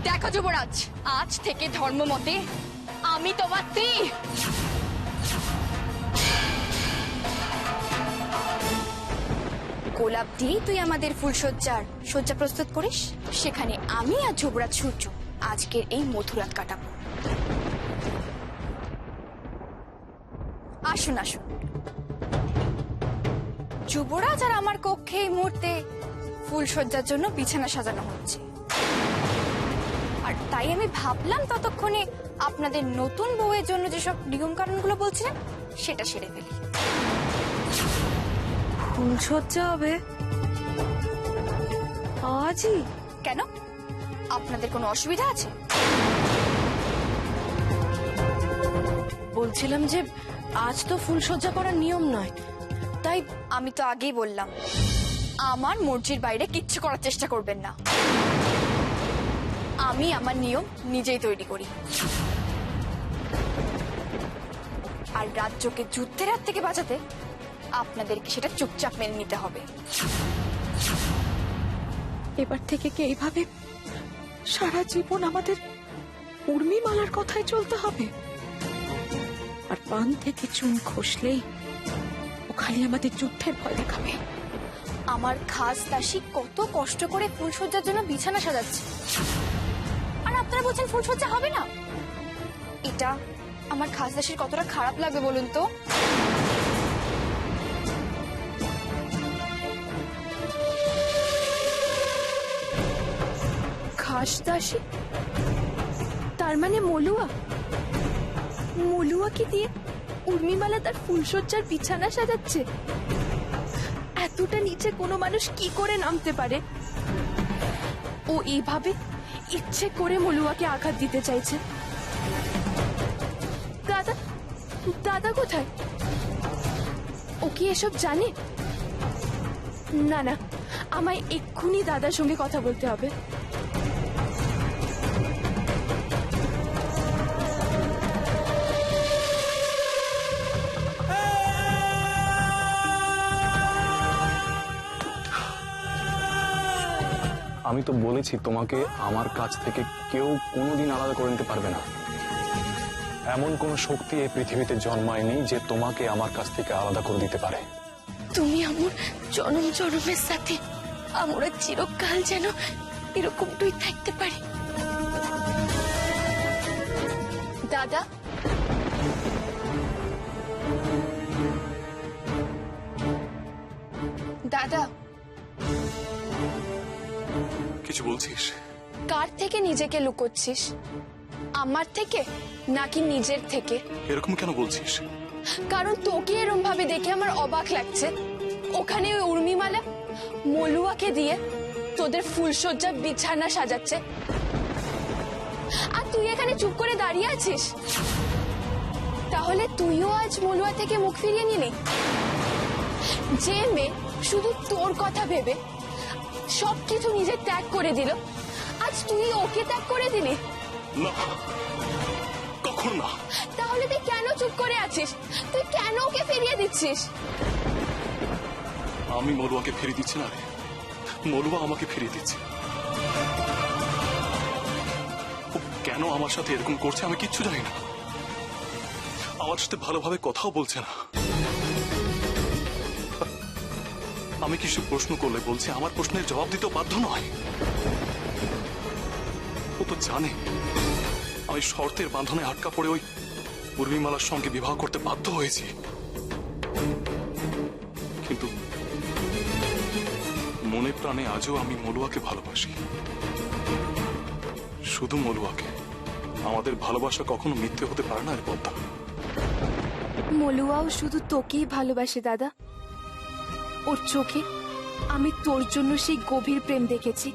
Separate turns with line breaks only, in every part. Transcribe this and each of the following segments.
দেখো যুবরাজ, আজ থেকে ধর্ম মতে আমি তোমার স্ত্রী। গোলাপ দিয়ে তুই আমাদের ফুলসজ্জার সজ্জা প্রস্তুত করিস, সেখানে আমি আর যুবরাজ সূর্য আজকের এই মধুরাত কাটাবো। আসুন আসুন। যুবরাজ আর আমার কক্ষে এই মুহূর্তে ফুলসজ্জার জন্য বিছানা সাজানো হচ্ছে, আর তাই আমি ভাবলাম ততক্ষণে আপনাদের নতুন বউয়ের জন্য যেসব নিয়ম কানুনগুলো বলছিলেন সেটা সেরে ফেলি।
ফুলসজ্জা হবে আজই?
কেন, আপনাদের কোনো অসুবিধা আছে?
বলছিলাম যে আজ তো ফুলসজ্জা করার নিয়ম নয়, তাই
আমি তো আগেই বললাম আমার মর্জির বাইরে কিচ্ছু করার চেষ্টা করবেন না। আমি আমার নিয়ম নিজেই তৈরি করি, আর রাজ্যকে যুদ্ধের হাত থেকে বাঁচাতে আপনাদেরকে সেটা চুপচাপ মেনে নিতে হবে।
এবার থেকে কি এইভাবে সারা জীবন আমাদের উর্মিমালার কথাই চলতে হবে? আর পান থেকে চুন খসলেই ও খালি আমাদের যুদ্ধের ভয় দেখাবে।
আমার খাস দাসী কত কষ্ট করে ফুলসজ্জার জন্য বিছানা সাজাচ্ছে, আর আপনারা বলছেন ফুলসজ্জা হবে না? এটা আমার খাস দাসীর কতটা খারাপ লাগবে বলুন তো?
খাস দাসী তার মানে মলুয়া? মলুয়াকে দিয়ে উর্মিমালা তার ফুলসজ্জার বিছানা সাজাচ্ছে? এতটা নিচে কোনো মানুষ কি করে নামতে পারে? ও এইভাবে ইচ্ছে করে মলুয়াকে আঘাত দিতে চাইছে। দাদা, দাদা কোথায়? ও কি এসব জানে? না না, আমায় এক্ষুনি দাদার সঙ্গে কথা বলতে হবে।
আমি তো বলেছি তোমাকে আমার কাছ থেকে কেউ কোনোদিন আলাদা করে নিতে পারবে না। এমন কোন শক্তি এই পৃথিবীতে জন্মায়নি যে তোমাকে আমার কাছ থেকে আলাদা করে দিতে পারে।
তুমি আমার জনম জনমের সাথে, আমরা চিরকাল যেন এরকম তুই থাকতে পারি।
দাদা, দাদা,
কিছু বলছিস?
কার থেকে নিজেকে লুকোচ্ছিস? আমার থেকে নাকি নিজের থেকে?
এরকম কেন বলছিস?
কারণ তোকে এরম ভাবে দেখে আমার অবাক লাগছে। ওখানে ওই উর্মিমালা মলুয়াকে দিয়ে তোদের ফুলসজ্জা বিছানা সাজাচ্ছে, আর তুই এখানে চুপ করে দাঁড়িয়ে আছিস। তাহলে তুইও আজ মলুয়া থেকে মুখ ফিরিয়ে নিলি? যে মেয়ে শুধু তোর কথা ভেবে সবকিছু নিজে ত্যাগ করে দিল, আজ তুই ওকে ত্যাগ করে দিলি?
না, কখন না।
তাহলে তুই কেন চুপ করে আছিস? তুই কেন ওকে ফিরিয়ে দিচ্ছিস?
আমি মলুয়াকে ফিরিয়ে দিচ্ছি না রে, মলুয়া আমাকে ফিরিয়ে দিচ্ছে। ও কেন আমার সাথে এরকম করছে আমি কিচ্ছু জানি না। আমার সাথে ভালোভাবে কথাও বলছে না। আমি কিছু প্রশ্ন করলে বলছে আমার প্রশ্নের জবাব দিতেও বাধ্য নয়। ও তো জানে আমি শর্তের বাঁধনে আটকা পড়ে ওই উর্মিমালার সঙ্গে বিবাহ করতে বাধ্য হয়েছি, কিন্তু মনে প্রাণে আজও আমি মলুয়াকে ভালোবাসি। শুধু মলুয়াকে। আমাদের ভালোবাসা কখনো মিথ্যে হতে পারে না রে পদ্মা।
মলুয়াও শুধু তোকেই ভালোবাসে দাদা। ওর চোখে আমি তোর জন্য সেই গভীর প্রেম দেখেছি।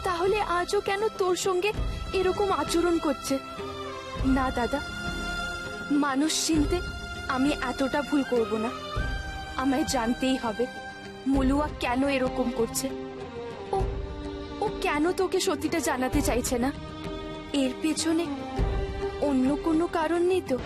তাহলে আজও কেন তোর সঙ্গে এরকম আচরণ করছে? না দাদা, মানুষ চিনতে আমি এতটা ভুল করব না। আমায় জানতেই হবে মলুয়া কেন এরকম করছে। ও ও কেন তোকে সত্যিটা জানাতে চাইছে না? এর পেছনে অন্য কোনো কারণ নেই তো?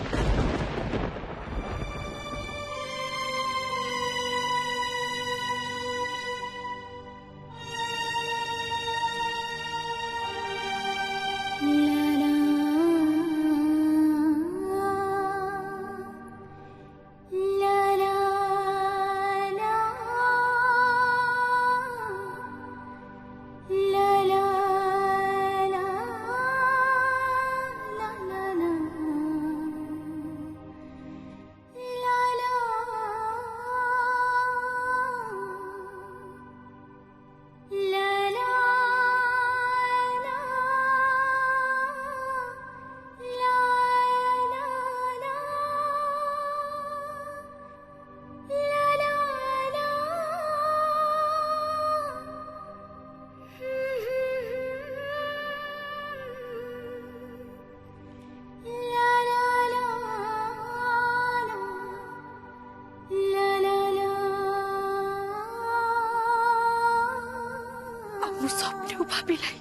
স্বপ্নেও ভাবিলাই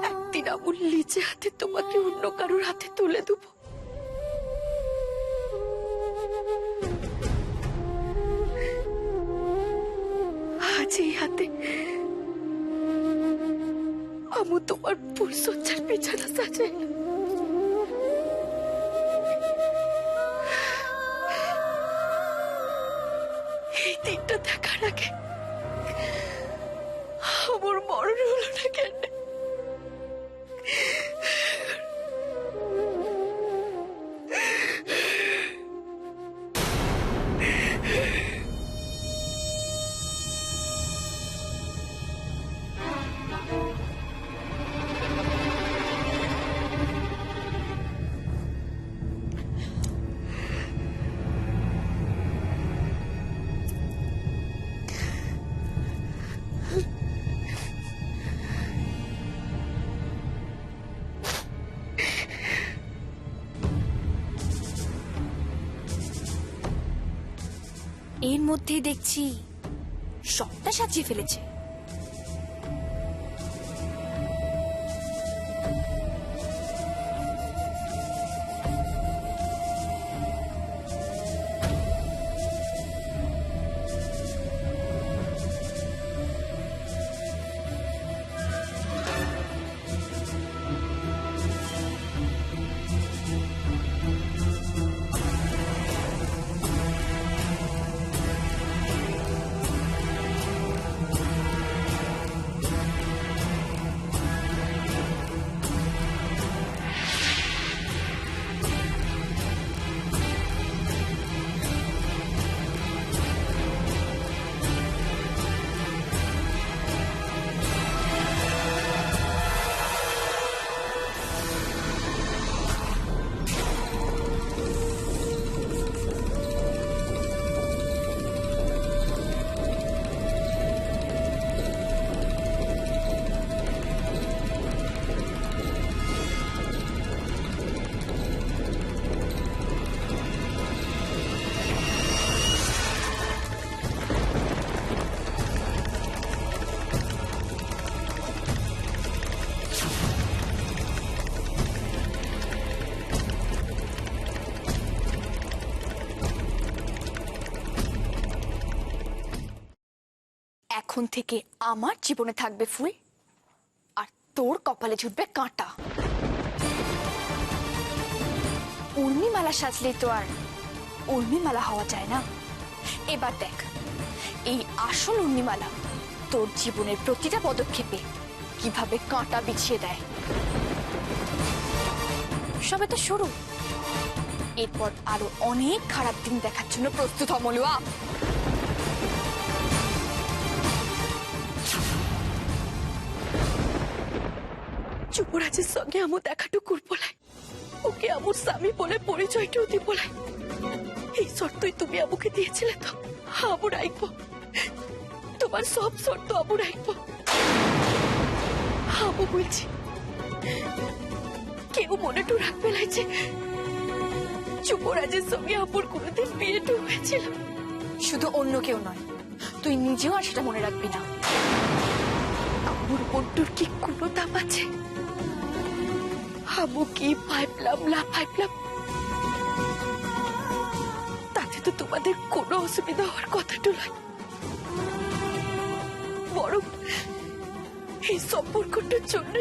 একদিন আমুর নিজে হাতে তোমাকে অন্য কারোর হাতে তুলে দেবো। আজ এই হাতে আমু তোমার ফুলসজ্জার বিছানা সাজে। এই দিনটা দেখার আগে আমার মরণ হলো না কেন?
এর মধ্যেই দেখছি সবটা সাজিয়ে ফেলেছে। এখন থেকে আমার জীবনে থাকবে ফুল, আর তোর কপালে ঝুটবে কাঁটা। উর্মিমালা সাজলেই তো আর উর্মিমালা হওয়া যায় না। এবার দেখ, এই আসল উর্মিমালা তোর জীবনের প্রতিটা পদক্ষেপে কিভাবে কাঁটা বিছিয়ে দেয়। সবে তো শুরু, এরপর আরো অনেক খারাপ দিন দেখার জন্য প্রস্তুত হ মলুয়া।
যুবরাজের সঙ্গে আমু দেখাটুকুর বলাই, ওকে আমুর স্বামী বলে পরিচয়টাও দি বলাই। এই শর্তই তুমি আমুকে দিয়েছিলে তো? আমু রাখবো, তোমার সব শর্ত আমু রাখবো। আমু বলছি, কেউ মনেটু রাখবে লাগছে যুবরাজের সঙ্গে আমুর কোনোদিন বিয়েটু হয়েছিল।
শুধু অন্য কেউ নয়, তুই নিজেও আর সেটা মনে রাখবি না।
আমুর বন্ধুর কি কোনো দাম আছে? আমু কি পাইপলাম না পাইপলাম, তাতে তো তোমাদের কোনো অসুবিধা হওয়ার কথাটা নয়। বরং এই সম্পর্কটার জন্য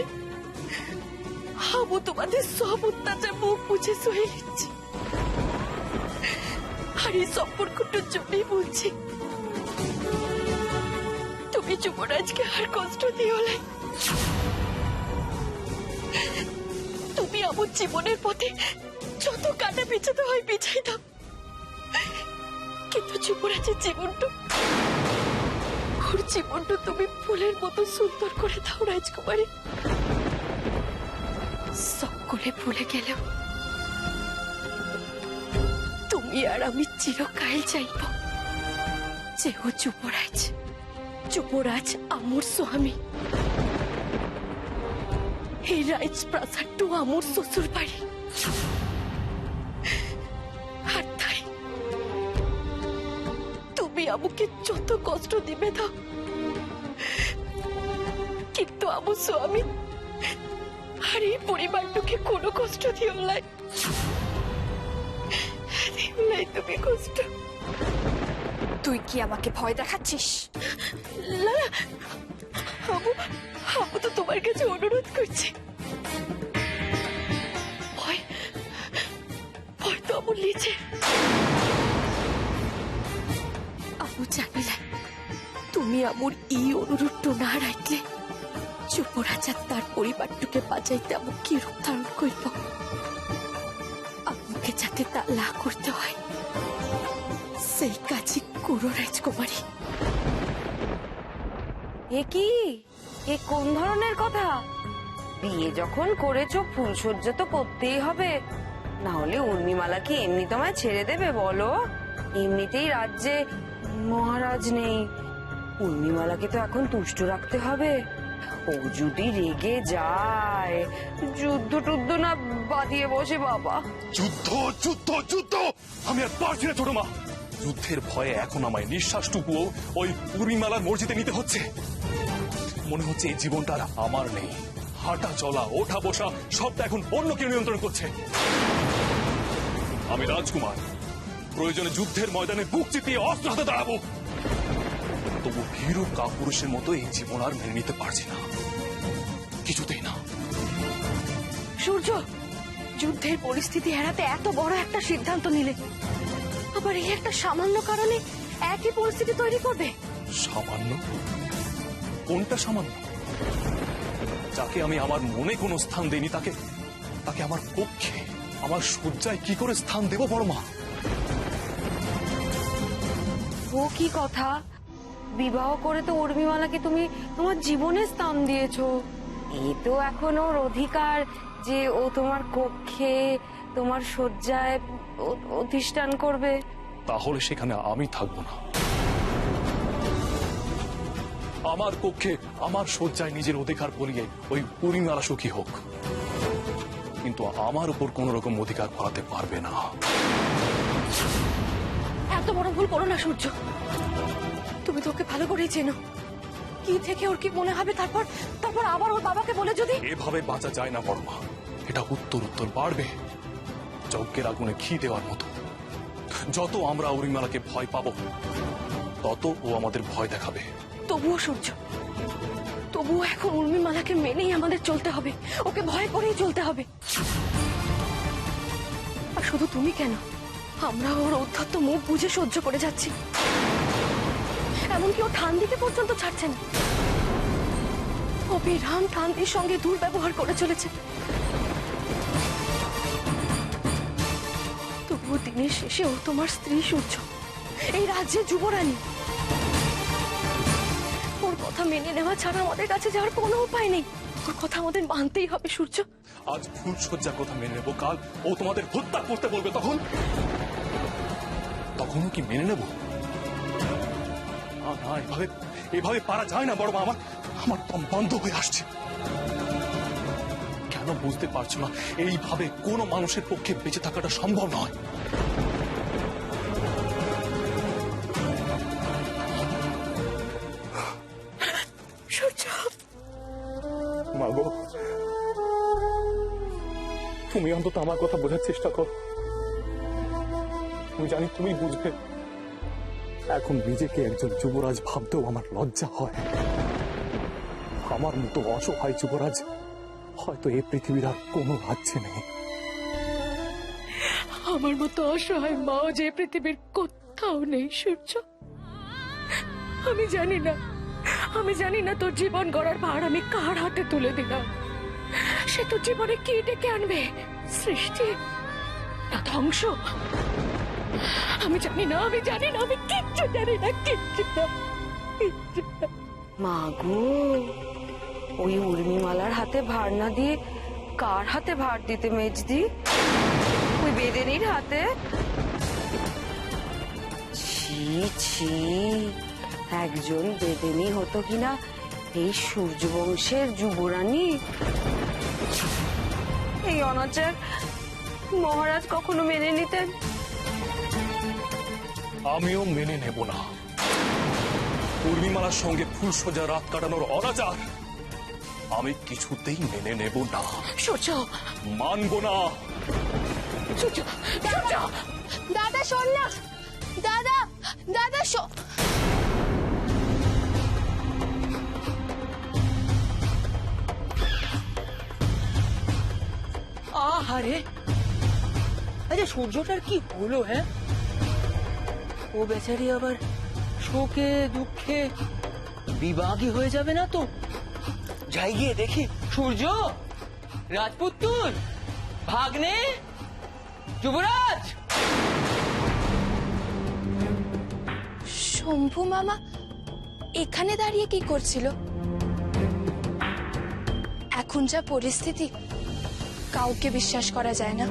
আমু তোমাদের সব অত্যাচার মুখ বুঝে সয়ে নিচ্ছি। আর এই সম্পর্কটার জন্যই বলছি, তুমি যুবরাজকে আর কষ্ট দিও না। তুমি আমার জীবনের পথে যত কাটা বিছাতে হয় বিছাই দাও, কিন্তু যুবরাজের জীবনটা, ওর জীবনটা তুমি ফুলের মতো সুন্দর করে দাও রাজকুমারী। সকলে ভুলে গেলেও তুমি আর আমি চিরকাল চাইব যে ও যুবরাজ, যুবরাজ আমর স্বামী। এই রাজপ্রাসাদটু আমর শ্বশুর বাড়ি। আর তাই তুমি আমাকে যত কষ্ট দিবে দাও, বাবু স্বামী আর এই পরিবারটাকে কোনো কষ্ট দিও লাই, তুমি কষ্ট।
তুই কি আমাকে ভয় দেখাচ্ছিস?
না না, বাবু বাবু তো তোমার কাছে অনুরোধ করছে। ভয় ভয় তো আমুর লিছে। আমু জানিলে তুমি আমুর এই অনুরোধটা না রাখলে যুবরাজ আর তার পরিবারটাকে বাঁচাইতে আমু কি রূপ ধারণ করব। আমুকে যাতে তা না করতে হয় সেই কাজই করো রাজকুমারী।
এ কি, এ কোন ধরনের কথা? বিয়ে যখন করেছো ফুলসজ্জা তো করতেই হবে, না হলে উর্মিমালা কি এমনি তোমায় ছেড়ে দেবে বলো? এমনিতেই রাজ্যে মহারাজ নেই, উর্মিমালাকে তো এখন তুষ্ট রাখতে হবে। ও যদি রেগে যায় যুদ্ধ টুদ্ধ না বাঁধিয়ে বসে বাবা।
যুদ্ধ যুদ্ধ যুদ্ধ! আমি আর পারছি না ছোট মা। যুদ্ধের ভয়ে এখন আমায় নিঃশ্বাসটুকুও ওই উর্মিমালার মর্জিতে নিতে হচ্ছে। মনে হচ্ছে এই জীবনটা আর আমার নেই। হাঁটা চলা ওঠা বসা সবটা এখন অন্য কেউ নিয়ন্ত্রণ করছে। আমি রাজকুমার, প্রয়োজনে যুদ্ধের ময়দানে বুক চিতিয়ে অস্ত্র হাতে দাঁড়াবো। তবু ভীরু কাপুরুষের মতো এই জীবন আর মেনে নিতে পারছি না, কিছুতেই না।
সূর্য, যুদ্ধের পরিস্থিতি এড়াতে এত বড় একটা সিদ্ধান্ত নিলে আবার এই একটা সামান্য কারণে একই পরিস্থিতি তৈরি করবে?
সামান্য? কোনটা সামান্য? যাকে আমি আমার মনে কোনো স্থান দেইনি তাকে তাকে আমার কক্ষে, আমার শয্যায় কি করে স্থান দেব বড় মা?
ও কি কথা? বিবাহ করে তো উর্মিমালাকে তুমি তোমার জীবনে স্থান দিয়েছো। এ তো এখন ওর অধিকার যে ও তোমার কক্ষে, তোমার শয্যায় অধিষ্ঠান করবে।
তাহলে সেখানে আমি থাকবো না। আমার কক্ষে, আমার শয্যায় নিজের অধিকার বলিয়ে ওই উর্মিমালা সুখী হোক, কিন্তু আমার উপর কোন রকম অধিকার ফলাতে পারবে না।
এত বড় ভুল করো না সূর্য, তুমি তো ওকে ভালো করেই চেনো। কি থেকে ওর কি মনে হবে, তারপর তারপর আবার ওর বাবাকে বলে যদি।
এভাবে বাঁচা যায় না বড় মা, এটা উত্তর উত্তর বাড়বে যজ্ঞের আগুনে ঘি দেওয়ার মতো। যত আমরা উর্মিমালাকে ভয় পাবো তত ও আমাদের ভয় দেখাবে।
তবুও সূর্য, তবুও এখন উর্মিমালাকে মেনেই আমাদের চলতে হবে, ওকে ভয় করেই চলতে হবে। আর শুধু তুমি কেন, আমরা ওর উদ্ধত্ত মুখ বুঝে সহ্য করে যাচ্ছি। এমনকি ও ঠান্দিকে পর্যন্ত ছাড়ছে না। অবিরাম ঠান্দির সঙ্গে দুর্ব্যবহার করে চলেছে। তবুও দিনের শেষে ও তোমার স্ত্রী সূর্য, এই রাজ্যের যুবরানী। ওর কথা মেনে নেওয়া ছাড়া আমাদের কাছে যাওয়ার কোনো উপায় নেই। ওর কথা আমাদের মানতেই হবে সূর্য।
আজ ফুলসজ্জার কথা মেনে নেবো, কাল ও তোমাদের হত্যা করতে বলবে, তখনও কি মেনে নেব? না, এভাবে পারা যায় না বড় মা। আমার দম বন্ধ হয়ে আসছে। কেন বুঝতে পারছো না? এইভাবে কোনো মানুষের পক্ষে বেঁচে থাকাটা সম্ভব নয়।
সূর্য,
মাগো, তুমি অন্তত আমার কথা বোঝার চেষ্টা করো। আমি জানি তুমি বুঝবে। এখন নিজেকে একজন যুবরাজ ভাবতেও আমার লজ্জা হয়। আমার মতো অসহায় যুবরাজ হয়তো এই পৃথিবীর আর কোনো রাজ্যে নেই।
আমার মতো অসহায় মাও যে পৃথিবীর কোথাও নেই সূর্য। আমি জানি না তোর জীবন গড়ার ভার আমি কার হাতে তুলে দিলাম। সে তোর জীবনে কি ডেকে আনবে, সৃষ্টি না ধ্বংস? আমি জানি না, আমি কিচ্ছু জানি না, কিচ্ছু না।
মাগো, ওই উর্মিমালার হাতে ভার না দিয়ে কার হাতে ভার দিতে মেজদি? ওই বেদেনির হাতে? ছি ছি, একজন বেদেনি হতো কিনা এই সূর্যবংশের যুবরানী। এই অনাচার মহারাজ কখনো মেনে নিতেন?
আমিও মেনে নেব না। উর্মিমালার সঙ্গে ফুলসজ্জা রাত কাটানোর অনাচার আমি কিছুতেই মেনে নেব না,
সূর্য,
মানবো না।
সূর্য, সূর্য, দাদা শোন না, দাদা, দাদা শোন।
আহারে, আচ্ছা সূর্যটার কি হলো? হ্যাঁ, ও বেচারি আবার শোকে দুঃখে বিভাগী হয়ে যাবে না তো? যাই গিয়ে দেখি। সূর্য, রাজপুত্তুর, ভাগ্নে, যুবরাজ।
শম্ভু মামা এখানে দাঁড়িয়ে কি করছিল? এখন যা পরিস্থিতি, কাউকে বিশ্বাস করা যায় না।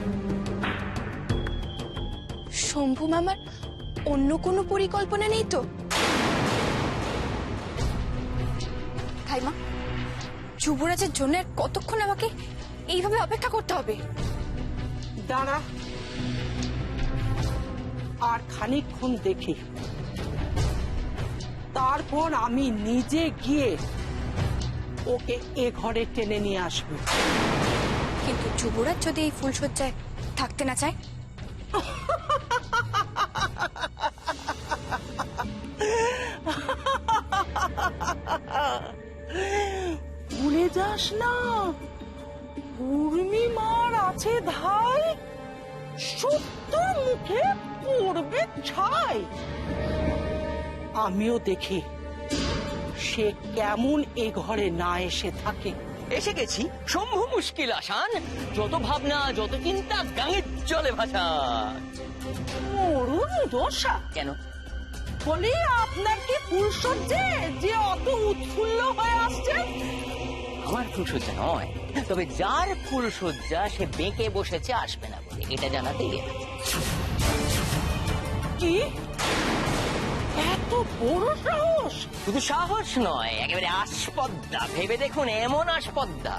শম্ভু মামার অন্য কোনো পরিকল্পনা নেই তো?
খাইমা, যুবরাজের জন্য আর কতক্ষণ আমাকে এইভাবে অপেক্ষা করতে হবে?
দাঁড়া, আর খানিকক্ষণ দেখি, তারপর আমি নিজে গিয়ে ওকে এ ঘরে টেনে নিয়ে আসবো।
কিন্তু যুবরাজ যদি এই ফুলশয্যায় থাকতে না চায়?
ভুলে যাস না, উর্মিমার আছে ধাই, সত্যর মুখে পড়বে ছাই। আমিও দেখি সে কেমন এ ঘরে না এসে থাকে।
এসে গেছি, শম্ভু মুশকিল আসান। যত ভাবনা, যত চিন্তা গাঙের জলে ভাসা।
মরুন দশা
কেন?
বলি, আপনার কি ফুলসজ্জে যে অত উৎফুল্ল হয়ে আসছে?
আমার ফুলসজ্জা নয়, তবে যার ফুলসজ্জা সে বেঁকে বসেছে আসবে না বলে, এটা জানাতে গেল।
কি এত বড় সাহস?
শুধু সাহস নয়, একেবারে আস্পর্ধা। ভেবে দেখুন, এমন আস্পর্ধা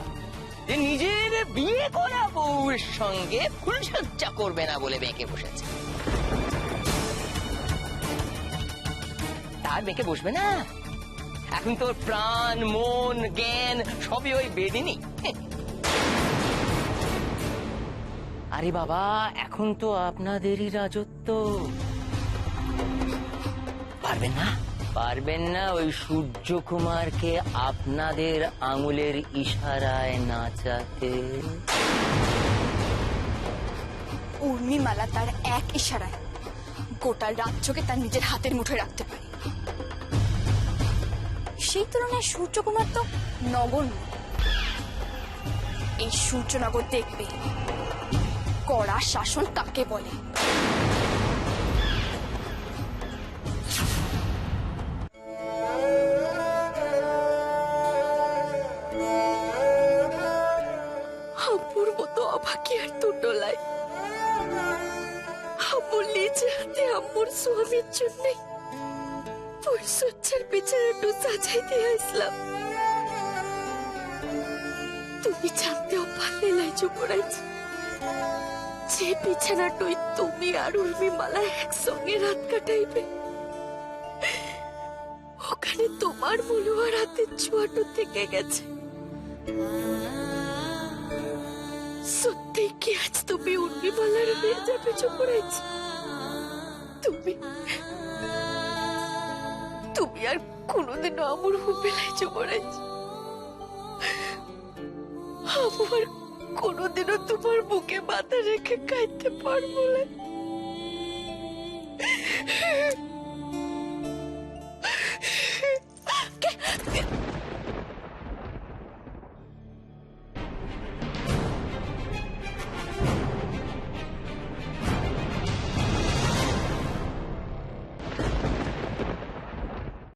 যে নিজের বিয়ে করা বউয়ের সঙ্গে ফুলসজ্জা করবে না বলে বেঁকে বসেছে। তার বেঁকে বসবে না? এখন তোর প্রাণ, মন, জ্ঞান সবই ওই বেদিনী। আরে বাবা, এখন তো আপনাদেরই রাজত্ব। পারবেন না? পারবেন না ওই সূর্যকুমারকে আপনাদের আঙুলের ইশারায় নাচাতে?
উর্মিমালা তার এক ইশারায় গোটা রাজ্যকে তার নিজের হাতের মুঠোয় রাখতে পারে। সেই তুলনায় সূর্যকুমার তো নগণ্য। এই সূর্যনগর দেখবে কড়া শাসন কাকে বলে।
হাপুর মতো অভাগী আর দুটোলাই হাপুর নিজে হাতে হাপুর স্বামীর জন্য ফুলসজ্জার বিছানাটা সাজাই দিয়ে আসলাম। তুমি জানতেও পারলে না যুবরাজ, যে বিছানাটাই তুমি আর উর্মিমালা একসঙ্গে রাত কাটাইবে, ওখানে তোমার মনোয়ার হাতের ছোঁয়াটো থেকে গেছে। সত্যি কি আজ তুমি উর্মিমালার হয়ে যাবে যুবরাজ? তুমি তুমি আর কোনোদিনও আমার হবে না যুবরাজ। আমার কোনোদিনও তোমার বুকে মাথা রেখে কাঁদতে পারবো না।